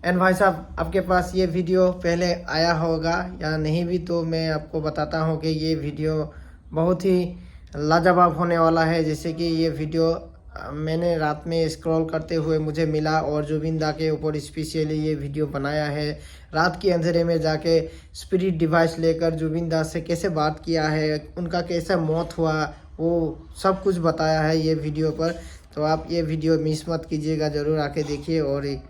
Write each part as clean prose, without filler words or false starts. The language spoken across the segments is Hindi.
एंड भाई साहब, आपके पास ये वीडियो पहले आया होगा या नहीं भी, तो मैं आपको बताता हूँ कि ये वीडियो बहुत ही लाजवाब होने वाला है। जैसे कि ये वीडियो मैंने रात में स्क्रॉल करते हुए मुझे मिला और जुबिन दा के ऊपर स्पेशली ये वीडियो बनाया है। रात के अंधेरे में जाके स्पिरिट डिवाइस लेकर जुबिन दा से कैसे बात किया है, उनका कैसे मौत हुआ, वो सब कुछ बताया है ये वीडियो पर। तो आप ये वीडियो मिस मत कीजिएगा, ज़रूर आके देखिए। और एक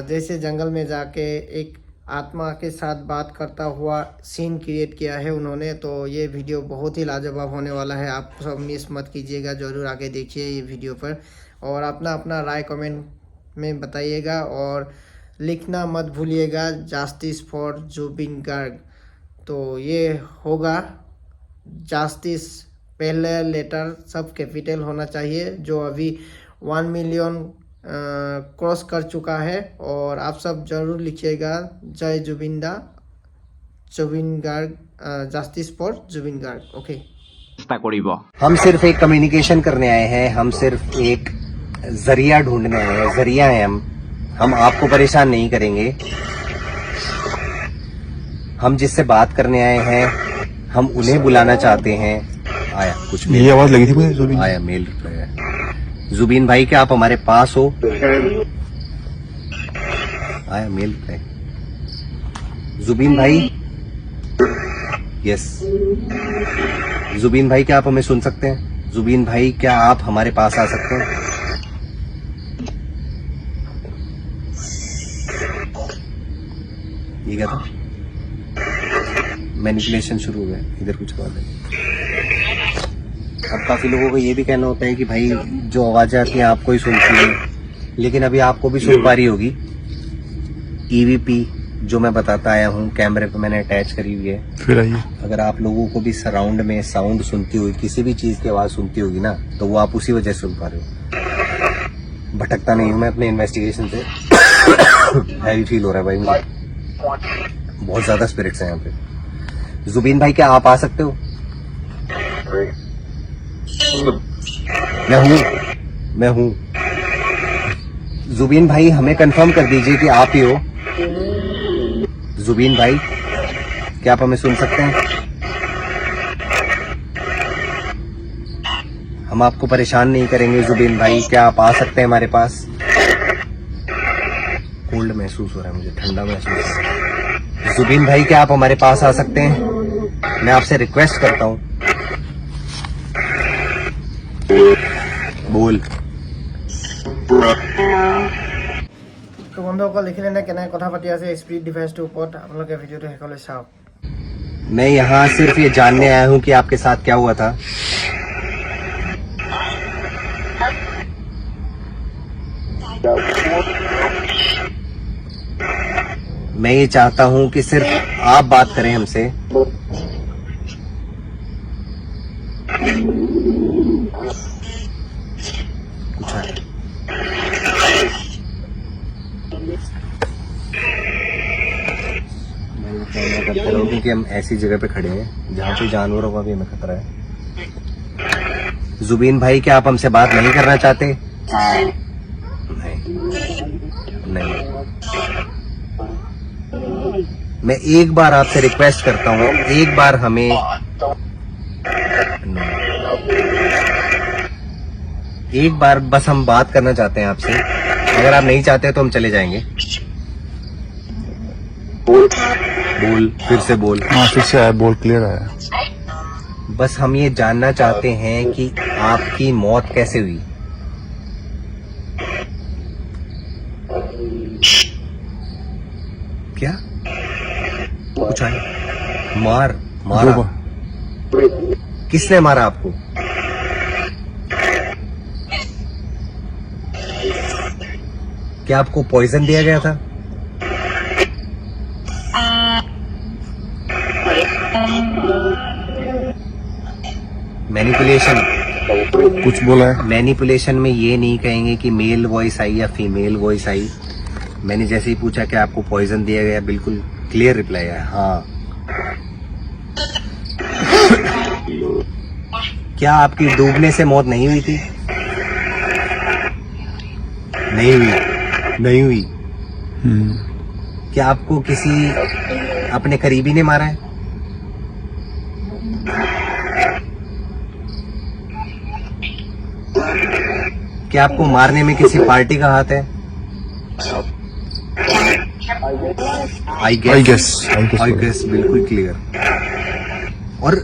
जैसे जंगल में जाके एक आत्मा के साथ बात करता हुआ सीन क्रिएट किया है उन्होंने, तो ये वीडियो बहुत ही लाजवाब होने वाला है। आप सब मिस मत कीजिएगा, ज़रूर आके देखिए ये वीडियो पर। और अपना अपना राय कमेंट में बताइएगा और लिखना मत भूलिएगा जस्टिस फॉर जुबिन गार्ग। तो ये होगा जस्टिस, पहले लेटर सब कैपिटल होना चाहिए, जो अभी 1 मिलियन क्रॉस कर चुका है। और आप सब जरूर लिखिएगा जय जुबिन दा, Zubeen Garg, justice for Zubeen Garg. Okay, हम सिर्फ एक कम्युनिकेशन करने आए हैं, हम सिर्फ एक जरिया ढूंढने आए हैं, जरिया है हम आपको परेशान नहीं करेंगे। हम जिससे बात करने आए हैं हम उन्हें बुलाना चाहते हैं। आया कुछ मेल, ये आवाज लगी थी मुझे, आया मेल रिप्लाई आया। जुबिन भाई क्या आप हमारे पास हो? आया मेल रिप्लाई। जुबिन भाई, यस। जुबिन भाई क्या आप हमें सुन सकते हैं? जुबिन भाई क्या आप हमारे पास आ सकते हैं? ये क्या था? मैनिपुलेशन शुरू हो गया, इधर कुछ बात है। अब काफी लोगों को ये भी कहना होता है कि भाई जो आवाजें आती हैं आपको ही सुनती है, लेकिन अभी आपको भी सुन पा रही होगी। ईवीपी जो मैं बताता आया हूँ कैमरे पे मैंने अटैच करी हुई है। फिर आइए, अगर आप लोगों को भी सराउंड में साउंड सुनती हुई, किसी भी चीज की आवाज सुनती होगी ना, तो वो आप उसी वजह से सुन पा रहे हो। भटकता नहीं हूँ मैं अपने इन्वेस्टिगेशन से। हैवी फील हो रहा है भाई मुझे, बहुत ज्यादा स्पिरिट्स हैं यहाँ पे। जुबिन भाई क्या आप आ सकते हो? मैं हूँ। जुबिन भाई हमें कंफर्म कर दीजिए कि आप ही हो। जुबिन भाई क्या आप हमें सुन सकते हैं? हम आपको परेशान नहीं करेंगे जुबिन भाई, क्या आप आ सकते हैं हमारे पास? कोल्ड महसूस हो रहा है मुझे, ठंडा महसूस हो रहा है। जुबिन भाई क्या आप हमारे पास आ सकते हैं? मैं आपसे रिक्वेस्ट करता हूँ, बोल। তো বন্ধুসকল, দেখিলে কেনে কথা পাতি আছে স্পিৰিট ডিভাইচটোৰ ওপৰত। আপোনালোকে ভিডিঅ'টো শেষলৈ চাওক। मैं यहाँ सिर्फ ये जानने आया हूँ कि आपके साथ क्या हुआ था। मैं ये चाहता हूँ कि सिर्फ आप बात करें हमसे। कुछ है? करते रहो क्योंकि हम ऐसी जगह पे खड़े हैं जहाँ पे जानवरों का भी हमें खतरा है। जुबिन भाई क्या आप हमसे बात नहीं करना चाहते? नहीं। मैं एक बार आपसे रिक्वेस्ट करता हूँ, एक बार हमें एक बार बस हम बात करना चाहते हैं आपसे। अगर आप नहीं चाहते तो हम चले जाएंगे। बोल, फिर से बोल। हाँ फिर से आया, बोल, क्लियर आया। बस हम ये जानना चाहते हैं कि आपकी मौत कैसे हुई। क्या कुछ है? मारा? किसने मारा आपको? क्या आपको पॉइजन दिया गया था? मैनिपुलेशन कुछ बोला है? मैनिपुलेशन में ये नहीं कहेंगे कि मेल वॉइस आई या फीमेल वॉइस आई। मैंने जैसे ही पूछा कि आपको पॉइजन दिया गया, बिल्कुल क्लियर रिप्लाई आया, हाँ। क्या आपकी डूबने से मौत नहीं हुई थी? नहीं हुई। क्या आपको किसी अपने करीबी ने मारा है? क्या आपको मारने में किसी पार्टी का हाथ है? आई गेस बिल्कुल क्लियर। और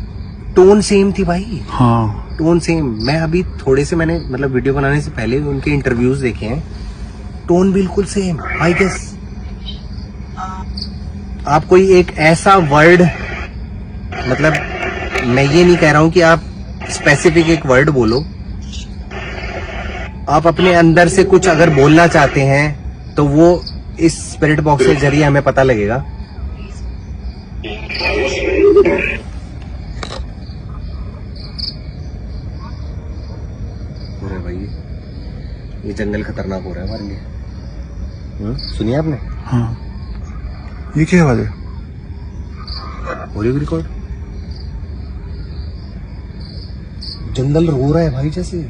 टोन सेम थी भाई, हाँ टोन सेम। मैं अभी थोड़े से मैंने मतलब वीडियो बनाने से पहले उनके इंटरव्यूज देखे हैं, टोन बिल्कुल सेम। आई गेस आप कोई एक ऐसा वर्ड, मतलब मैं ये नहीं कह रहा हूं कि आप स्पेसिफिक एक वर्ड बोलो, आप अपने अंदर से कुछ अगर बोलना चाहते हैं तो वो इस स्पिरिट बॉक्स के जरिए हमें पता लगेगा। हो रहा है भाई, ये जंगल खतरनाक हो रहा है हमारे लिए। सुनिए आपने? हाँ, ये क्या आवाज है? Audio record. जंगल रो रहा है भाई जैसे।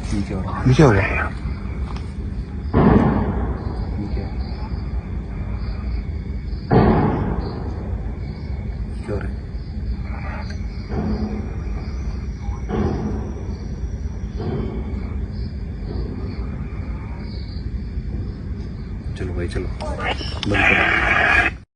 ठीक है, ये क्या हुआ? ठीक है, क्या हो रहा है? चलो भाई चलो, बंद करो।